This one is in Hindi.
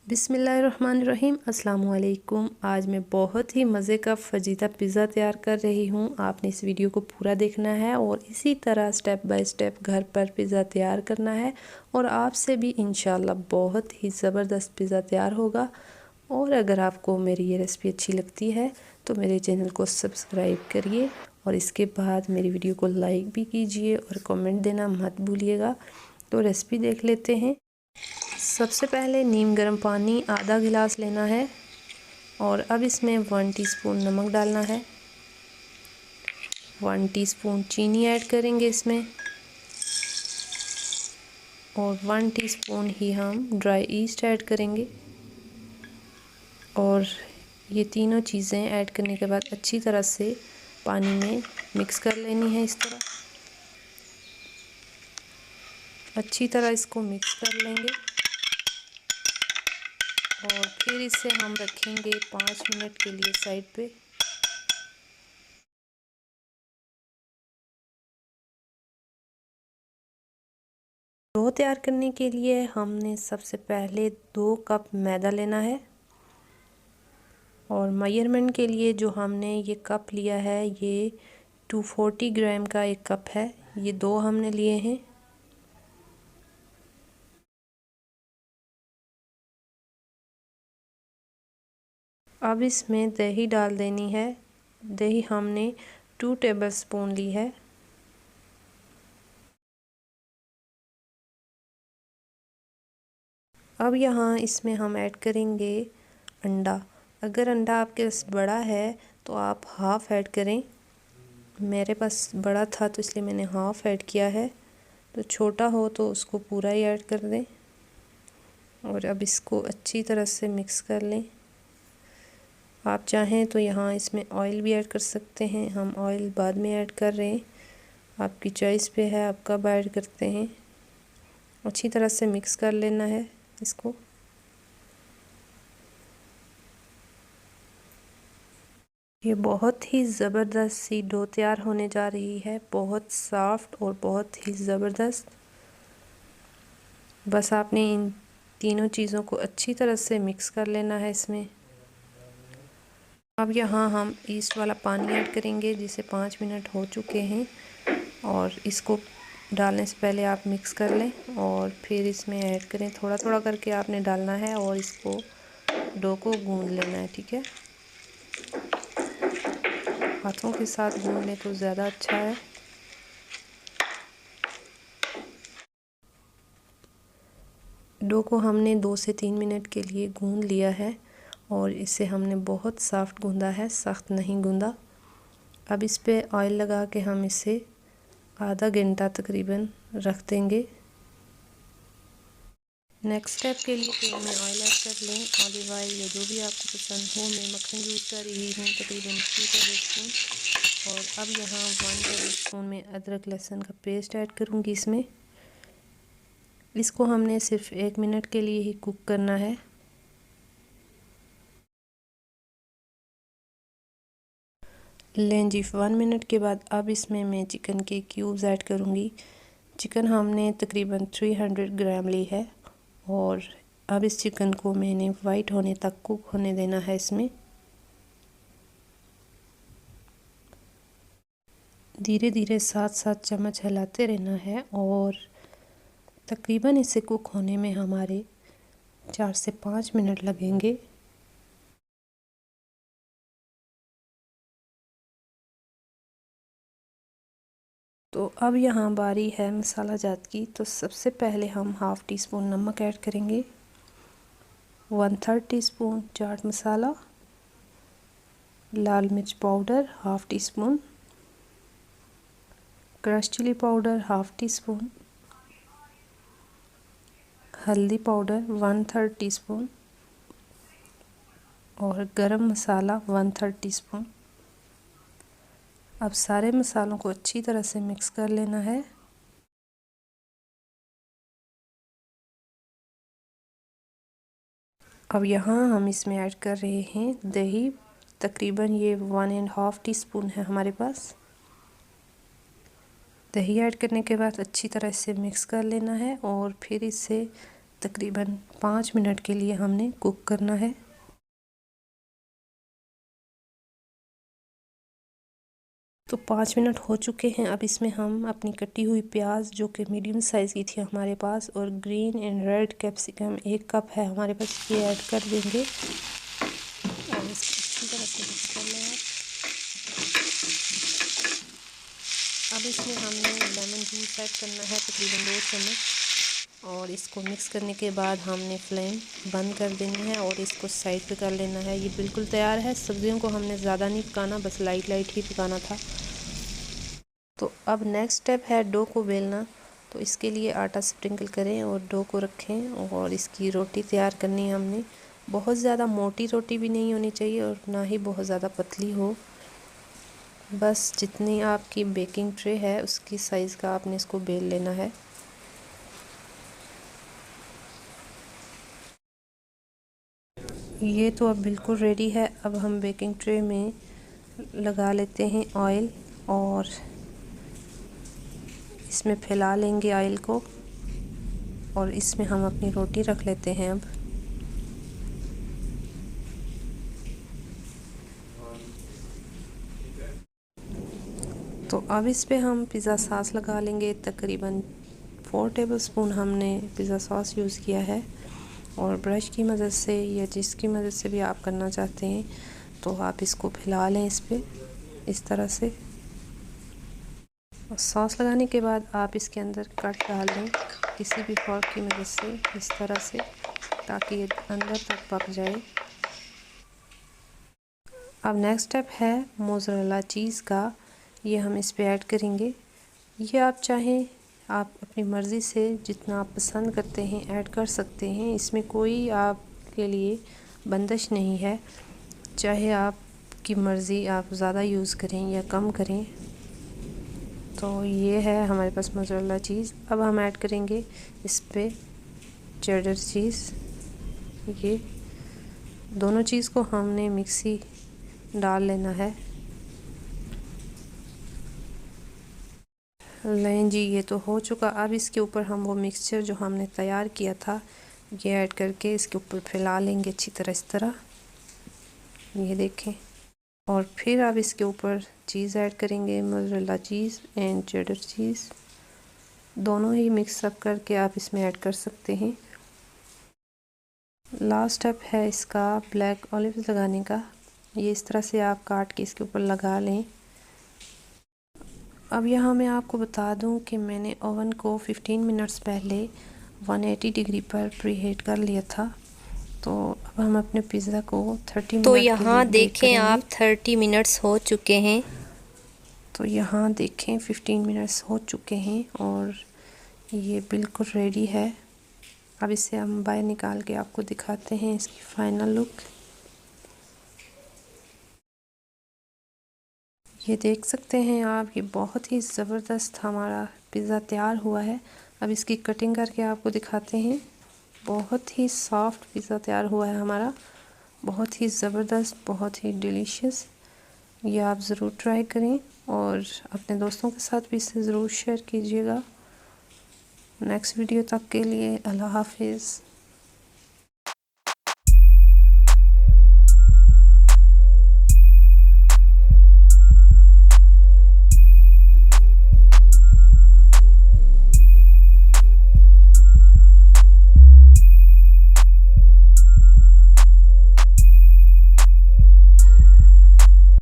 बिस्मिल्लाहिर्रहमानिर्रहीम अस्सलाम वालेकुम। आज मैं बहुत ही मज़े का फजीता पिज़्ज़ा तैयार कर रही हूँ। आपने इस वीडियो को पूरा देखना है और इसी तरह स्टेप बाय स्टेप घर पर पिज़्ज़ा तैयार करना है और आपसे भी इंशाल्लाह बहुत ही ज़बरदस्त पिज़्ज़ा तैयार होगा। और अगर आपको मेरी ये रेसिपी अच्छी लगती है तो मेरे चैनल को सब्सक्राइब करिए और इसके बाद मेरी वीडियो को लाइक भी कीजिए और कमेंट देना मत भूलिएगा। तो रेसिपी देख लेते हैं। सबसे पहले नीम गर्म पानी आधा गिलास लेना है और अब इसमें 1 टीस्पून नमक डालना है, 1 टीस्पून चीनी ऐड करेंगे इसमें और 1 टीस्पून ही हम ड्राई ईस्ट ऐड करेंगे। और ये तीनों चीज़ें ऐड करने के बाद अच्छी तरह से पानी में मिक्स कर लेनी है। इस तरह अच्छी तरह इसको मिक्स कर लेंगे और फिर इसे हम रखेंगे 5 मिनट के लिए साइड पे। डो तैयार करने के लिए हमने सबसे पहले 2 कप मैदा लेना है और मेजरमेंट के लिए जो हमने ये कप लिया है ये 240 ग्राम का एक कप है। ये 2 हमने लिए हैं। अब इसमें दही डाल देनी है। दही हमने 2 टेबलस्पून ली है। अब यहाँ इसमें हम ऐड करेंगे अंडा। अगर अंडा आपके पास बड़ा है तो आप हाफ़ ऐड करें। मेरे पास बड़ा था तो इसलिए मैंने हाफ़ ऐड किया है। तो छोटा हो तो उसको पूरा ही ऐड कर दें और अब इसको अच्छी तरह से मिक्स कर लें। आप चाहें तो यहाँ इसमें ऑयल भी ऐड कर सकते हैं। हम ऑयल बाद में ऐड कर रहे हैं, आपकी चॉइस पे है आप कब ऐड करते हैं। अच्छी तरह से मिक्स कर लेना है इसको। ये बहुत ही ज़बरदस्त सी डो तैयार होने जा रही है, बहुत सॉफ्ट और बहुत ही ज़बरदस्त। बस आपने इन तीनों चीज़ों को अच्छी तरह से मिक्स कर लेना है इसमें। अब यहाँ हम ईस्ट वाला पानी ऐड करेंगे जिसे 5 मिनट हो चुके हैं और इसको डालने से पहले आप मिक्स कर लें और फिर इसमें ऐड करें। थोड़ा थोड़ा करके आपने डालना है और इसको डो को गूंद लेना है, ठीक है। हाथों के साथ गूंद लें तो ज़्यादा अच्छा है। डो को हमने 2 से 3 मिनट के लिए गूंद लिया है और इसे हमने बहुत सॉफ्ट गूंदा है, सख्त नहीं गूंदा। अब इस पे ऑयल लगा के हम इसे आधा घंटा तकरीबन रख देंगे। नेक्स्ट स्टेप के लिए तेल में ऑयल ऐड कर लें, ऑलिव ऑयल या जो भी आपको पसंद हो। मैं मक्खन यूज़ कर रही हूँ तकरीबन 2 टेबलस्पून। और अब यहाँ 1 टेबलस्पून में अदरक लहसुन का पेस्ट ऐड करूँगी इसमें। इसको हमने सिर्फ 1 मिनट के लिए ही कुक करना है। लें जी 1 मिनट के बाद अब इसमें मैं चिकन के क्यूब्स ऐड करूँगी। चिकन हमने तकरीबन 300 ग्राम ली है और अब इस चिकन को मैंने वाइट होने तक कुक होने देना है इसमें। धीरे धीरे साथ साथ चम्मच हिलाते रहना है और तकरीबन इसे कुक होने में हमारे 4 से 5 मिनट लगेंगे। तो अब यहाँ बारी है मसाला जात की। तो सबसे पहले हम हाफ़ टी स्पून नमक ऐड करेंगे, 1/3 टीस्पून चाट मसाला, लाल मिर्च powder half teaspoon, crush chilli powder half teaspoon, हल्दी पाउडर 1/3 टीस्पून और गरम मसाला 1/3 टीस्पून। अब सारे मसालों को अच्छी तरह से मिक्स कर लेना है। अब यहाँ हम इसमें ऐड कर रहे हैं दही। तकरीबन ये 1.5 टीस्पून है हमारे पास। दही ऐड करने के बाद अच्छी तरह से मिक्स कर लेना है और फिर इसे तकरीबन 5 मिनट के लिए हमने कुक करना है। तो 5 मिनट हो चुके हैं। अब इसमें हम अपनी कटी हुई प्याज, जो कि मीडियम साइज़ की थी हमारे पास, और green and red capsicum 1 cup है हमारे पास, ये ऐड कर देंगे और इसको अच्छी तरह से मिक्स कर लें। अब इसमें हमने लेमन जूस ऐड करना है तकरीबन 2 चम्मच, और इसको मिक्स करने के बाद हमने फ्लेम बंद कर देनी है और इसको साइड पे कर लेना है। ये बिल्कुल तैयार है। सब्जियों को हमने ज़्यादा नहीं पकाना, बस लाइट ही पकाना था। तो अब नेक्स्ट स्टेप है डो को बेलना। तो इसके लिए आटा स्प्रिंकल करें और डो को रखें और इसकी रोटी तैयार करनी है हमने। बहुत ज़्यादा मोटी रोटी भी नहीं होनी चाहिए और ना ही बहुत ज़्यादा पतली हो। बस जितनी आपकी बेकिंग ट्रे है उसकी साइज़ का आपने इसको बेल लेना है। ये तो अब बिल्कुल रेडी है। अब हम बेकिंग ट्रे में लगा लेते हैं ऑयल और इसमें फैला लेंगे ऑयल को, और इसमें हम अपनी रोटी रख लेते हैं। अब तो अब इस पे हम पिज़्ज़ा सॉस लगा लेंगे। तकरीबन 4 टेबलस्पून हमने पिज़्ज़ा सॉस यूज़ किया है, और ब्रश की मदद से या जिसकी मदद से भी आप करना चाहते हैं तो आप इसको फैला लें इस पे इस तरह से। और सॉस लगाने के बाद आप इसके अंदर कट डाल दें किसी भी फॉर्क की मदद से इस तरह से, ताकि ये अंदर तक पक जाए। अब नेक्स्ट स्टेप है मोज़रेला चीज़ का। ये हम इस पे ऐड करेंगे। ये आप चाहें आप अपनी मर्ज़ी से जितना आप पसंद करते हैं ऐड कर सकते हैं। इसमें कोई आपके लिए बंदिश नहीं है। चाहे आपकी मर्ज़ी आप ज़्यादा यूज़ करें या कम करें। तो ये है हमारे पास मोज़रेला चीज़। अब हम ऐड करेंगे इस पे चेडर चीज़। ये दोनों चीज़ को हमने मिक्सी डाल लेना है। लें जी, ये तो हो चुका। अब इसके ऊपर हम वो मिक्सचर जो हमने तैयार किया था ये ऐड करके इसके ऊपर फैला लेंगे अच्छी तरह इस तरह, ये देखें। और फिर अब इसके ऊपर चीज़ ऐड करेंगे, मोज़रेला चीज़ एंड चेडर चीज़, दोनों ही मिक्स अप करके आप इसमें ऐड कर सकते हैं। लास्ट स्टेप है इसका ब्लैक ऑलिव्स लगाने का। ये इस तरह से आप काट के इसके ऊपर लगा लें। अब यहाँ मैं आपको बता दूं कि मैंने ओवन को 15 मिनट्स पहले 180 डिग्री पर प्रीहीट कर लिया था। तो अब हम अपने पिज़्ज़ा को 30 मिनट तो के लिए यहाँ बेक देखें करेंगे। आप 30 मिनट्स हो चुके हैं। तो यहाँ देखें 15 मिनट्स हो चुके हैं और ये बिल्कुल रेडी है। अब इसे हम बाहर निकाल के आपको दिखाते हैं इसकी फाइनल लुक। ये देख सकते हैं आप, ये बहुत ही ज़बरदस्त हमारा पिज़्ज़ा तैयार हुआ है। अब इसकी कटिंग करके आपको दिखाते हैं। बहुत ही सॉफ्ट पिज़्ज़ा तैयार हुआ है हमारा, बहुत ही ज़बरदस्त, बहुत ही डिलीशियस। ये आप ज़रूर ट्राई करें और अपने दोस्तों के साथ भी इसे ज़रूर शेयर कीजिएगा। नेक्स्ट वीडियो तक के लिए अल्लाह हाफिज़।